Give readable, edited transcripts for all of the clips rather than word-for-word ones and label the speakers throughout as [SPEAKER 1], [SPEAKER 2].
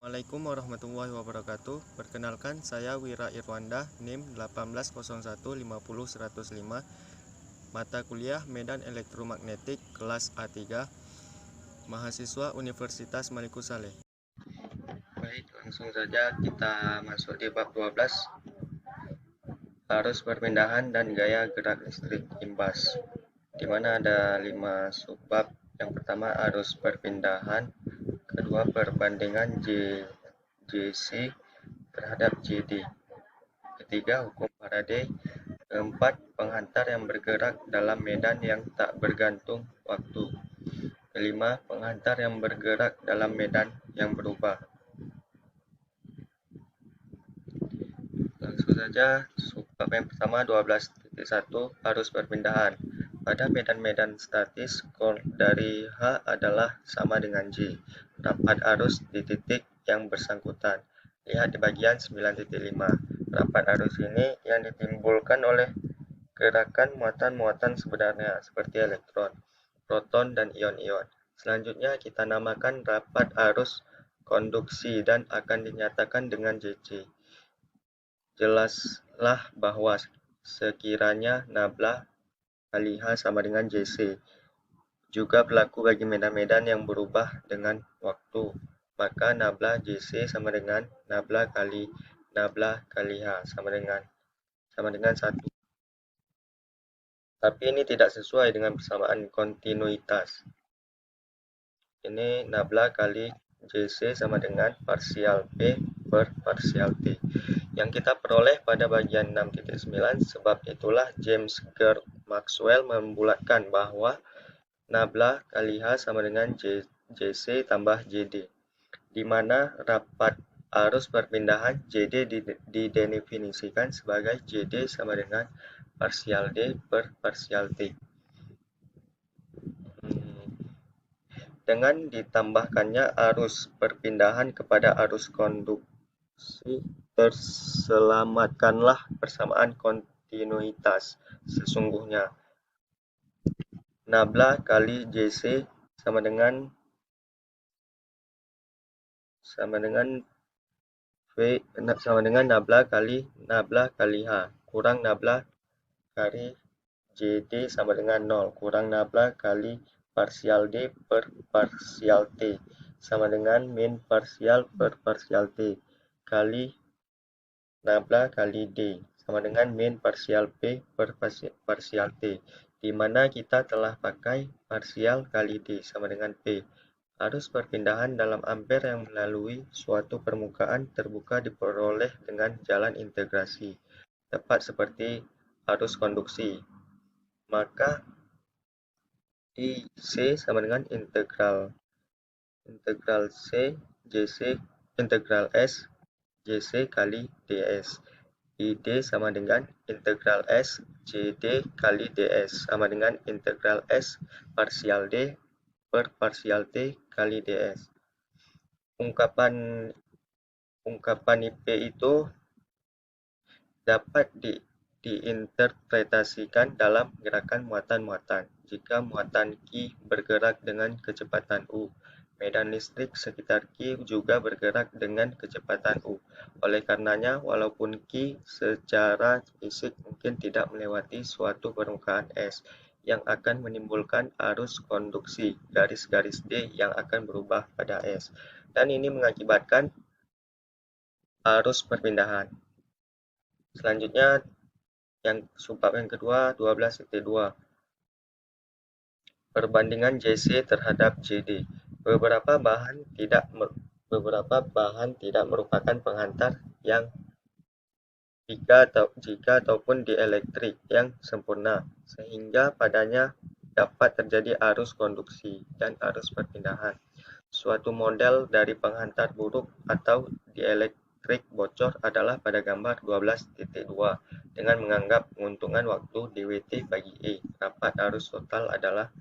[SPEAKER 1] Assalamualaikum warahmatullahi wabarakatuh. Perkenalkan, saya Wira Irwanda, NIM 180150105, mata kuliah Medan Elektromagnetik, kelas A3, mahasiswa Universitas Maliku Saleh. Baik, langsung saja kita masuk di bab 12, arus perpindahan dan gaya gerak listrik imbas, di mana ada 5 subbab. Yang pertama, arus perpindahan; kedua, perbandingan JC terhadap JD; ketiga, hukum Faraday; keempat, penghantar yang bergerak dalam medan yang tak bergantung waktu; kelima, penghantar yang bergerak dalam medan yang berubah. Langsung saja, subbab yang pertama 12.1, arus perpindahan. Pada medan-medan statis, kor dari H adalah sama dengan J, rapat arus di titik yang bersangkutan. Lihat di bagian 9.5. Rapat arus ini yang ditimbulkan oleh gerakan muatan-muatan sebenarnya seperti elektron, proton, dan ion-ion. Selanjutnya kita namakan rapat arus konduksi dan akan dinyatakan dengan JC. Jelaslah bahwa sekiranya nabla kali H sama dengan JC juga berlaku bagi medan-medan yang berubah dengan waktu, maka nabla JC sama dengan nabla kali H sama dengan 1. Tapi ini tidak sesuai dengan persamaan kontinuitas. Ini nabla kali JC sama dengan parsial P per parsial T, yang kita peroleh pada bagian 6.9. Sebab itulah James Clerk Maxwell membulatkan bahwa nabla kali H sama dengan JC tambah JD, di mana rapat arus perpindahan JD didefinisikan sebagai JD sama dengan parsial D per parsial T. Dengan ditambahkannya arus perpindahan kepada arus konduksi, terselamatkanlah persamaan kontinuitas sesungguhnya. Nabla kali JC sama dengan nabla kali H kurang nabla kali JD sama dengan 0 kurang nabla kali parsial D per parsial T sama dengan min parsial per parsial T kali nabla kali D sama dengan min parsial P per parsial T, di mana kita telah pakai parsial kali D sama dengan P. Arus perpindahan dalam ampere yang melalui suatu permukaan terbuka diperoleh dengan jalan integrasi, tepat seperti arus konduksi. Maka IC sama dengan integral S JC kali DS. ID sama dengan integral S JD kali DS sama dengan integral S parsial D per parsial T kali DS. Ungkapan IP itu dapat diinterpretasikan dalam gerakan muatan-muatan. Jika muatan Q bergerak dengan kecepatan U, medan listrik sekitar Q juga bergerak dengan kecepatan U. Oleh karenanya, walaupun Q secara fisik mungkin tidak melewati suatu permukaan S, yang akan menimbulkan arus konduksi garis-garis D yang akan berubah pada S. Dan ini mengakibatkan arus perpindahan. Selanjutnya, subbab yang kedua 12.2, perbandingan JC terhadap JD. Beberapa bahan tidak merupakan penghantar yang jika ataupun dielektrik yang sempurna, sehingga padanya dapat terjadi arus konduksi dan arus perpindahan. Suatu model dari penghantar buruk atau dielektrik bocor adalah pada gambar 12.2 dengan menganggap penguntungan waktu dWt bagi E. Rapat arus total adalah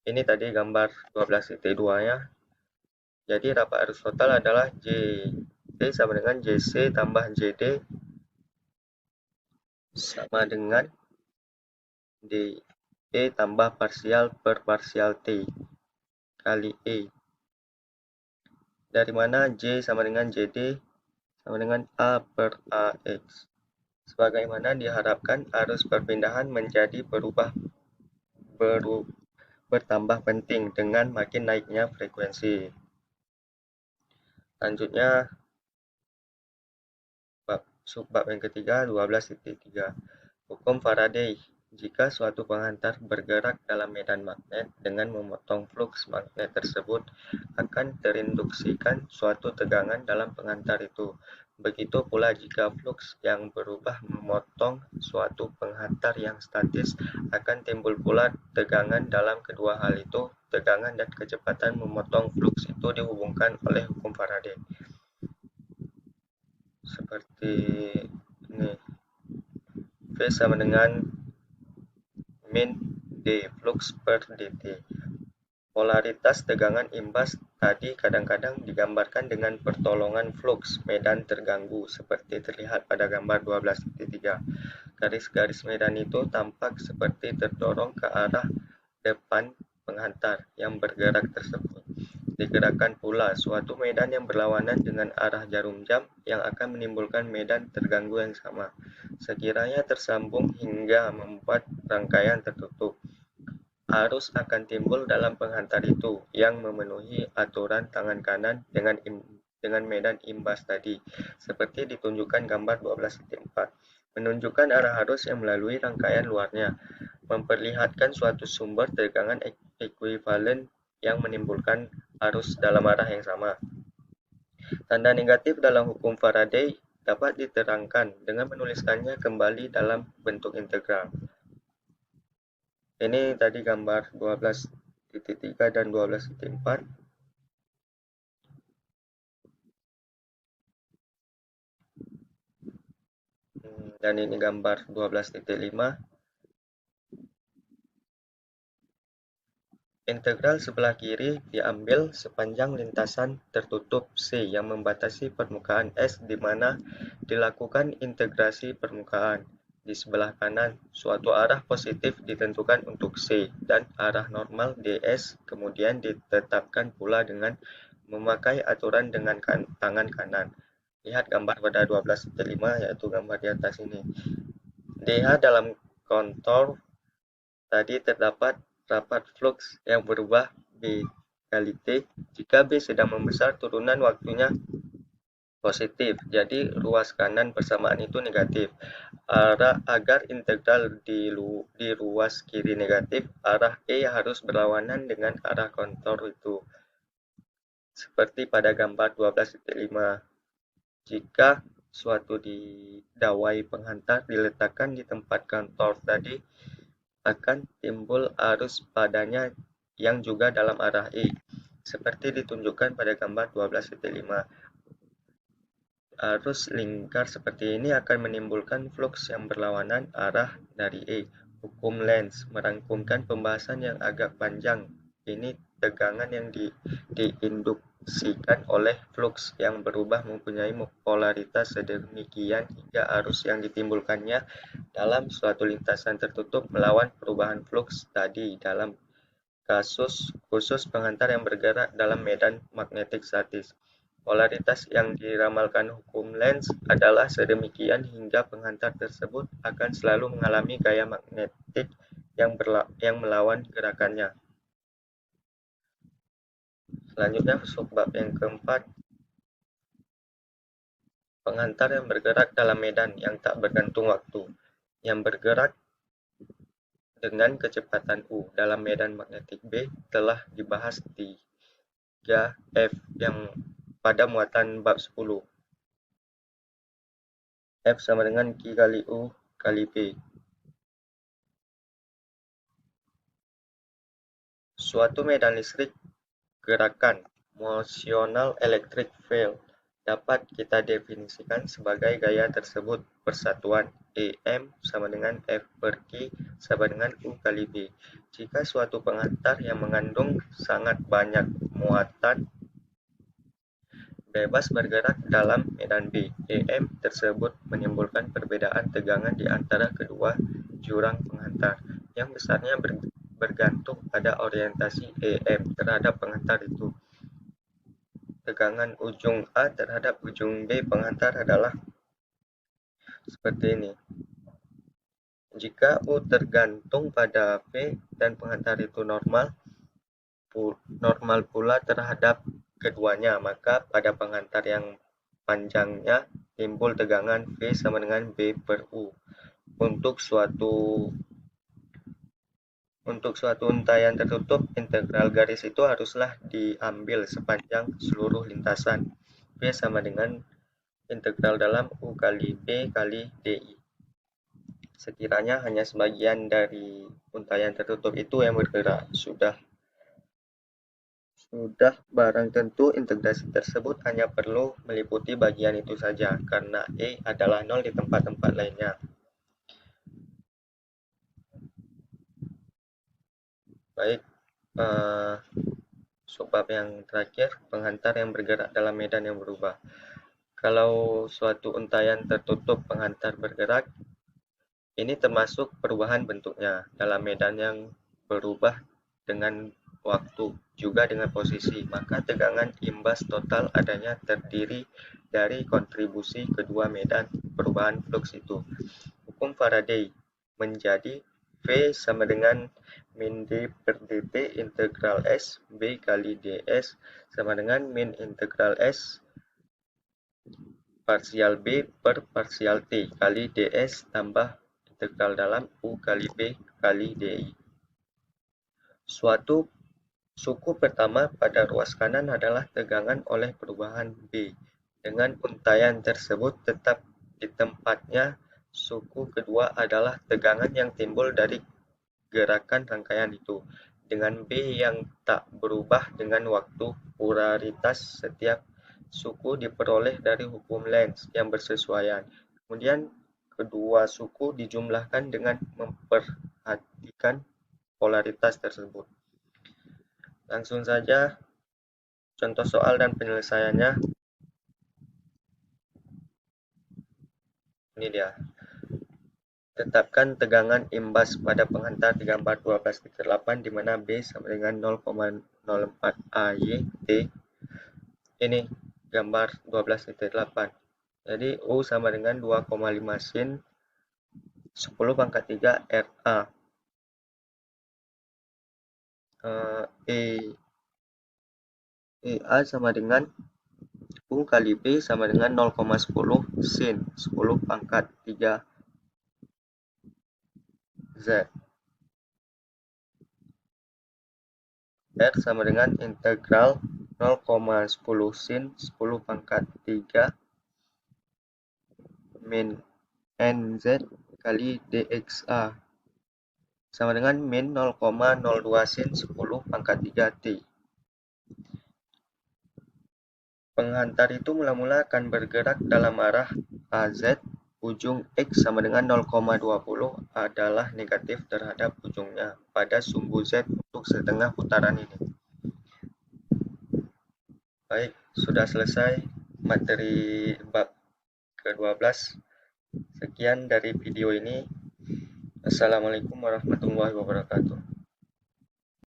[SPEAKER 1] ini tadi gambar 12.2 ya. Jadi rapat arus total adalah JT sama dengan JC tambah JD sama dengan DE tambah parsial per parsial T kali E. dari mana J sama dengan JD sama dengan A per AX. Sebagaimana diharapkan, arus perpindahan menjadi bertambah penting dengan makin naiknya frekuensi. Selanjutnya, subbab yang ketiga, 12.3. Hukum Faraday. Jika suatu penghantar bergerak dalam medan magnet dengan memotong fluks magnet tersebut, akan terinduksikan suatu tegangan dalam penghantar itu. Begitu pula jika fluks yang berubah memotong suatu penghantar yang statis, akan timbul pula tegangan dalam kedua hal itu. Tegangan dan kecepatan memotong fluks itu dihubungkan oleh hukum Faraday. Seperti ini. V sama dengan min D flux per dt. Polaritas tegangan imbas tadi kadang-kadang digambarkan dengan pertolongan flux medan terganggu seperti terlihat pada gambar 12.3. Garis-garis medan itu tampak seperti terdorong ke arah depan penghantar yang bergerak tersebut. Digerakkan pula suatu medan yang berlawanan dengan arah jarum jam yang akan menimbulkan medan terganggu yang sama. Sekiranya tersambung hingga membuat rangkaian tertutup, arus akan timbul dalam penghantar itu yang memenuhi aturan tangan kanan dengan medan imbas tadi, seperti ditunjukkan gambar 12.4. Menunjukkan arah arus yang melalui rangkaian luarnya, memperlihatkan suatu sumber tegangan ekuivalen yang menimbulkan arus dalam arah yang sama. Tanda negatif dalam hukum Faraday dapat diterangkan dengan menuliskannya kembali dalam bentuk integral. Ini tadi gambar 12.3 dan 12.4. Dan ini gambar 12.5. Integral sebelah kiri diambil sepanjang lintasan tertutup C yang membatasi permukaan S di mana dilakukan integrasi permukaan. Di sebelah kanan, suatu arah positif ditentukan untuk C dan arah normal ds kemudian ditetapkan pula dengan memakai aturan dengan tangan kanan. Lihat gambar pada 12.5 yaitu gambar di atas ini. DH dalam kontur tadi terdapat rapat flux yang berubah B kali T. Jika B sedang membesar, turunan waktunya positif. Jadi ruas kanan persamaan itu negatif. Agar integral di ruas kiri negatif, arah E harus berlawanan dengan arah kontur itu. Seperti pada gambar 12.5. Jika suatu dawai penghantar diletakkan di tempat kontur tadi, akan timbul arus padanya yang juga dalam arah E, seperti ditunjukkan pada gambar 12.5. Arus lingkar seperti ini akan menimbulkan flux yang berlawanan arah dari E. Hukum Lenz merangkumkan pembahasan yang agak panjang. Ini tegangan yang diinduksikan oleh flux yang berubah mempunyai polaritas sedemikian hingga arus yang ditimbulkannya dalam suatu lintasan tertutup melawan perubahan flux tadi dalam kasus khusus penghantar yang bergerak dalam medan magnetik statis. Polaritas yang diramalkan hukum Lenz adalah sedemikian hingga penghantar tersebut akan selalu mengalami gaya magnetik yang melawan gerakannya. Selanjutnya subbab yang keempat, penghantar yang bergerak dalam medan yang tak bergantung waktu, yang bergerak dengan kecepatan U dalam medan magnetik B telah dibahas di 3F yang pada muatan bab 10. F sama dengan Q kali U kali B. Suatu medan listrik gerakan motional electric field dapat kita definisikan sebagai gaya tersebut persatuan EM sama dengan F per Q sama dengan U kali B. Jika suatu penghantar yang mengandung sangat banyak muatan bebas bergerak dalam medan B, EM tersebut menimbulkan perbedaan tegangan di antara kedua jurang penghantar yang besarnya bergantung pada orientasi EM terhadap penghantar itu. tegangan ujung A terhadap ujung B penghantar adalah seperti ini. Jika U tergantung pada V dan penghantar itu normal pula terhadap keduanya, maka pada penghantar yang panjangnya timbul tegangan V sama dengan B per U. Untuk suatu untayan tertutup, integral garis itu haruslah diambil sepanjang seluruh lintasan. V sama dengan integral dalam U kali B kali DI. Sekiranya hanya sebagian dari untayan tertutup itu yang bergerak, sudah barang tentu integrasi tersebut hanya perlu meliputi bagian itu saja, karena E adalah 0 di tempat-tempat lainnya. Baik, subbab yang terakhir, penghantar yang bergerak dalam medan yang berubah. Kalau suatu untayan tertutup penghantar bergerak, ini termasuk perubahan bentuknya dalam medan yang berubah dengan waktu, juga dengan posisi, maka tegangan imbas total adanya terdiri dari kontribusi kedua medan perubahan flux itu. Hukum Faraday menjadi V sama dengan min D per dt integral S B kali ds sama dengan min integral S parsial B per parsial T kali ds tambah integral dalam U kali B kali DI. Suatu suku pertama pada ruas kanan adalah tegangan oleh perubahan B. Dengan untayan tersebut tetap di tempatnya, suku kedua adalah tegangan yang timbul dari gerakan rangkaian itu, dengan B yang tak berubah dengan waktu. Polaritas setiap suku diperoleh dari hukum Lenz yang bersesuaian. Kemudian kedua suku dijumlahkan dengan memperhatikan polaritas tersebut. Langsung saja contoh soal dan penyelesaiannya. Ini dia. Tetapkan tegangan imbas pada penghantar di gambar 12.8 di mana B sama dengan 0,04 AYT. Ini gambar 12.8. Jadi U sama dengan 2,5 sin 10 pangkat 3 RA. EA sama dengan U kali B sama dengan 0,10 sin 10 pangkat 3 Z. R sama dengan integral 0,10 sin 10 pangkat 3 min NZ kali DXA sama dengan min 0,02 sin 10 pangkat 3 T. Penghantar itu mula-mula akan bergerak dalam arah AZ. Ujung X sama dengan 0,20 adalah negatif terhadap ujungnya pada sumbu Z untuk setengah putaran ini. Baik, sudah selesai materi bab ke-12. Sekian dari video ini. Assalamualaikum warahmatullahi wabarakatuh.